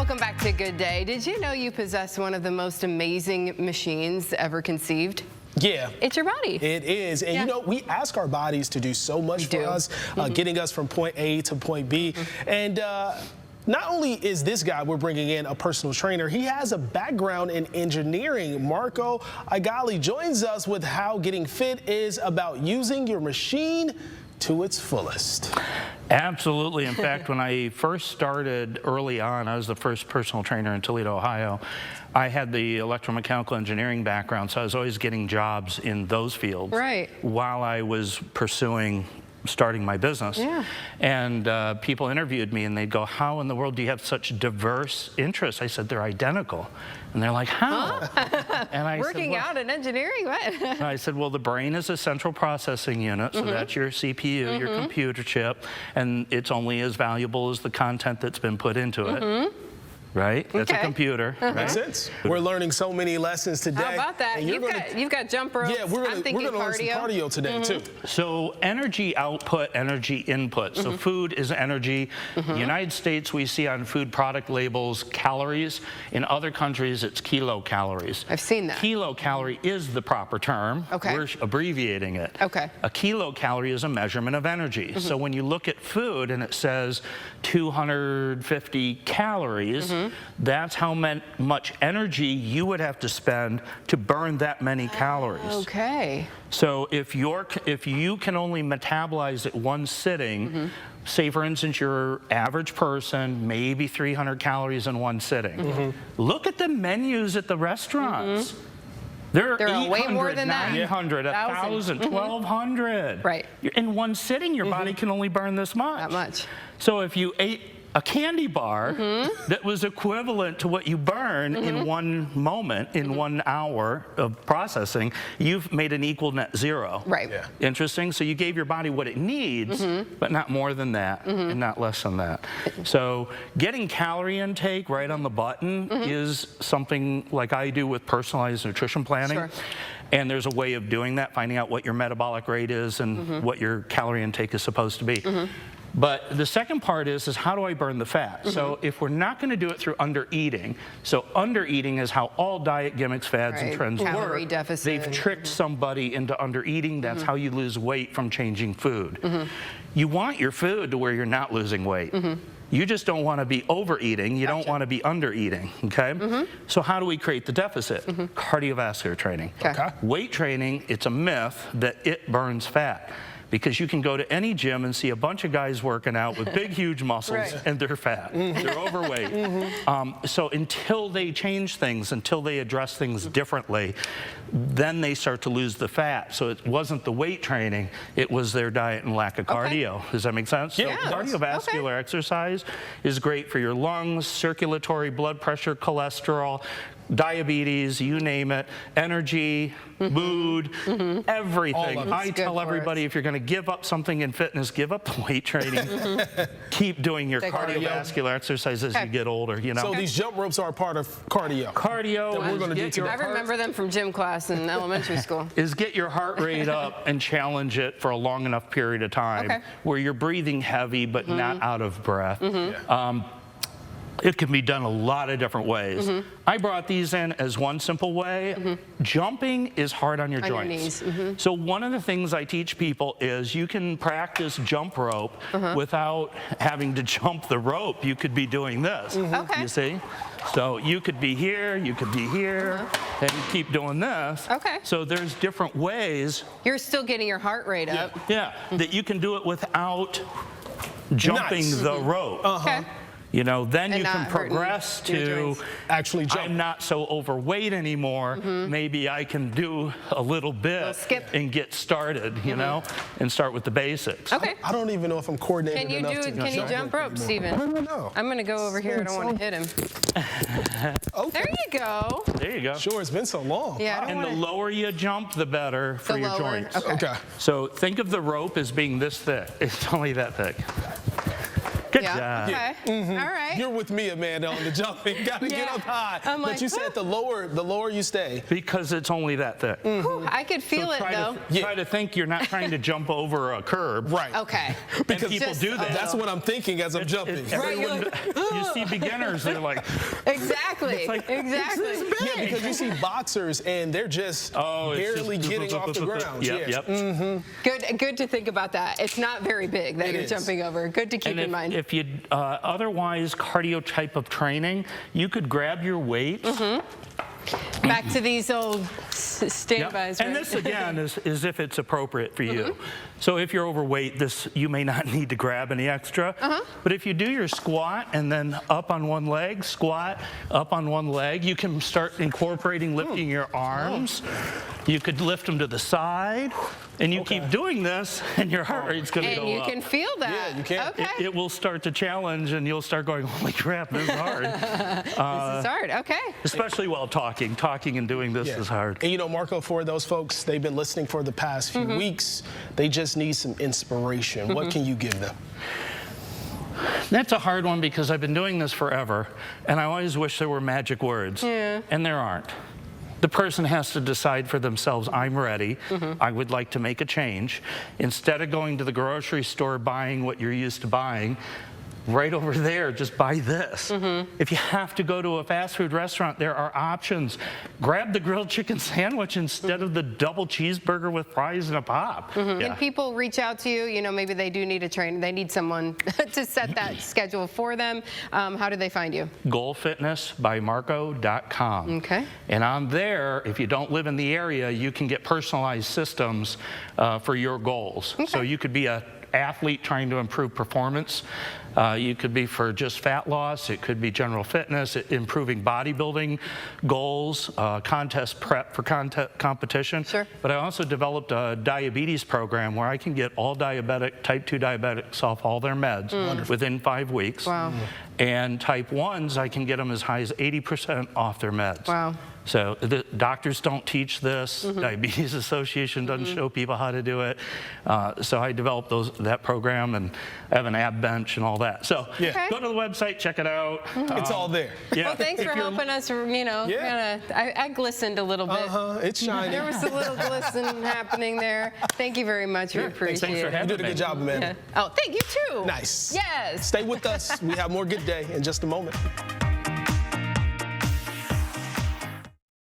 Welcome back to Good Day. Did you know you possess one of the most amazing machines ever conceived? Yeah. It's your body. It is. And you know, we ask our bodies to do so much for us, getting us from point A to point B. And not only is this guy we're bringing in a personal trainer, he has a background in engineering. Marco Iagulli joins us with how getting fit is about using your machine to its fullest. Absolutely. In fact, when I first started early on, I was the first personal trainer in Toledo, Ohio. I had the electromechanical engineering background, so I was always getting jobs in those fields while I was pursuing starting my business. And people interviewed me and they'd go, how in the world do you have such diverse interests? I said, they're identical. And they're like, how? And I Working said, out in engineering, what? And I said, well, the brain is a central processing unit, so that's your CPU, your computer chip, and it's only as valuable as the content that's been put into it. Right? That's a computer. Makes sense. We're learning so many lessons today. How about that? You've got jump ropes. Yeah, we're gonna learn some cardio today too. So energy output, energy input. So food is energy. In the United States, we see on food product labels calories. In other countries, it's kilocalories. I've seen that. Kilocalorie is the proper term. We're abbreviating it. A kilocalorie is a measurement of energy. So when you look at food and it says 250 calories, that's how much energy you would have to spend to burn that many calories. So if you can only metabolize it one sitting, say for instance your average person, maybe 300 calories in one sitting. Look at the menus at the restaurants. They're 800, way more than 900, 1,000, 1,200. Right. In one sitting, your body can only burn this much. That much. So if you ate a candy bar that was equivalent to what you burn in one moment, in 1 hour of processing, you've made an equal net zero. Interesting. So you gave your body what it needs, but not more than that, and not less than that. So getting calorie intake right on the button is something like I do with personalized nutrition planning. And there's a way of doing that, finding out what your metabolic rate is and what your calorie intake is supposed to be. But the second part is how do I burn the fat? So if we're not going to do it through under-eating, so under-eating is how all diet gimmicks, fads, and trends work. They've tricked somebody into under-eating. That's how you lose weight from changing food. You want your food to where you're not losing weight. You just don't want to be overeating. You don't want to be under-eating, okay? So how do we create the deficit? Cardiovascular training. Weight training, it's a myth that it burns fat. Because you can go to any gym and see a bunch of guys working out with big, huge muscles, and they're fat. They're overweight. So until they change things, until they address things differently, then they start to lose the fat. So it wasn't the weight training, it was their diet and lack of cardio. Does that make sense? So cardiovascular exercise is great for your lungs, circulatory, blood pressure, cholesterol, diabetes, you name it, energy, mood, everything. I tell everybody, if you're going to give up something in fitness, give up the weight training. Keep doing your cardiovascular exercise as you get older, you know. So these jump ropes are a part of cardio. Cardio that we're going to do today. I remember them from gym class in elementary school. Is get your heart rate up and challenge it for a long enough period of time where you're breathing heavy but not out of breath. It can be done a lot of different ways. I brought these in as one simple way. Jumping is hard on your joints. So one of the things I teach people is you can practice jump rope without having to jump the rope. You could be doing this, you see? So you could be here, you could be here, and keep doing this. So there's different ways. You're still getting your heart rate up. That you can do it without jumping the rope. You know, then you can progress to actually jump. I'm not so overweight anymore. Maybe I can do a little bit and get started, you know, and start with the basics. I don't even know if I'm coordinated enough to Can you jump rope, Stephen? I don't know. I'm going to go over here. I don't want to hit him. There you go. There you go. Sure, it's been so long. And the lower you jump, the better for your joints. So think of the rope as being this thick. It's only that thick. Good Yeah. job. Okay. All right. You're with me, Amanda, on the jumping. Gotta get up high. I'm But like, you said the lower you stay. Because it's only that thick. Whew, I could feel it, though. Try to think you're not trying to jump over a curb. Right. Okay. Because people do that. That's what I'm thinking as I'm jumping. Right, you're Everyone, you see beginners, they're like, Exactly. like, exactly. Yeah, because you see boxers and they're just barely getting off the ground. Yep. Good to think about that. It's not very big that you're jumping over. Good to keep And in mind. if you otherwise cardio type of training, you could grab your weights. Back to these old standbys. And right? this again is if it's appropriate for you. So if you're overweight, you may not need to grab any extra. But if you do your squat and then up on one leg, squat, up on one leg, you can start incorporating lifting your arms. You could lift them to the side, and you keep doing this, and your heart rate's going to go up. And you can feel that. Yeah, you can. Okay. It will start to challenge, and you'll start going, holy crap, this is hard. This is hard. Okay. Especially while talking and doing this is hard. And you know, Marco, for those folks, they've been listening for the past few weeks. They just need some inspiration. What can you give them? That's a hard one because I've been doing this forever, and I always wish there were magic words, and there aren't. The person has to decide for themselves, I'm ready, I would like to make a change. Instead of going to the grocery store buying what you're used to buying, right over there, just buy this. If you have to go to a fast food restaurant, there are options. Grab the grilled chicken sandwich instead of the double cheeseburger with fries and a pop. Can people reach out to you? You know, maybe they do need a trainer. They need someone to set that schedule for them. How do they find you? Goalfitnessbymarco.com. Okay. And on there, if you don't live in the area, you can get personalized systems for your goals. Okay. So you could be an athlete trying to improve performance. You could be for just fat loss. It could be general fitness, improving bodybuilding goals, contest prep for competition. Sure. But I also developed a diabetes program where I can get all type 2 diabetics off all their meds within 5 weeks. Wow. And type 1s, I can get them as high as 80% off their meds. Wow. So the doctors don't teach this. Diabetes Association doesn't show people how to do it. So I developed that program, and I have an ab bench and all that. So go to the website, check it out. It's all there. Yeah. Well, thanks for helping us, you know, I glistened a little bit. It's shiny. There was a little glisten happening there. Thank you very much. We appreciate Thanks for it. having You did a good job, Amanda. Oh, thank you too. Nice. Yes. Stay with us. We have more Good Day in just a moment.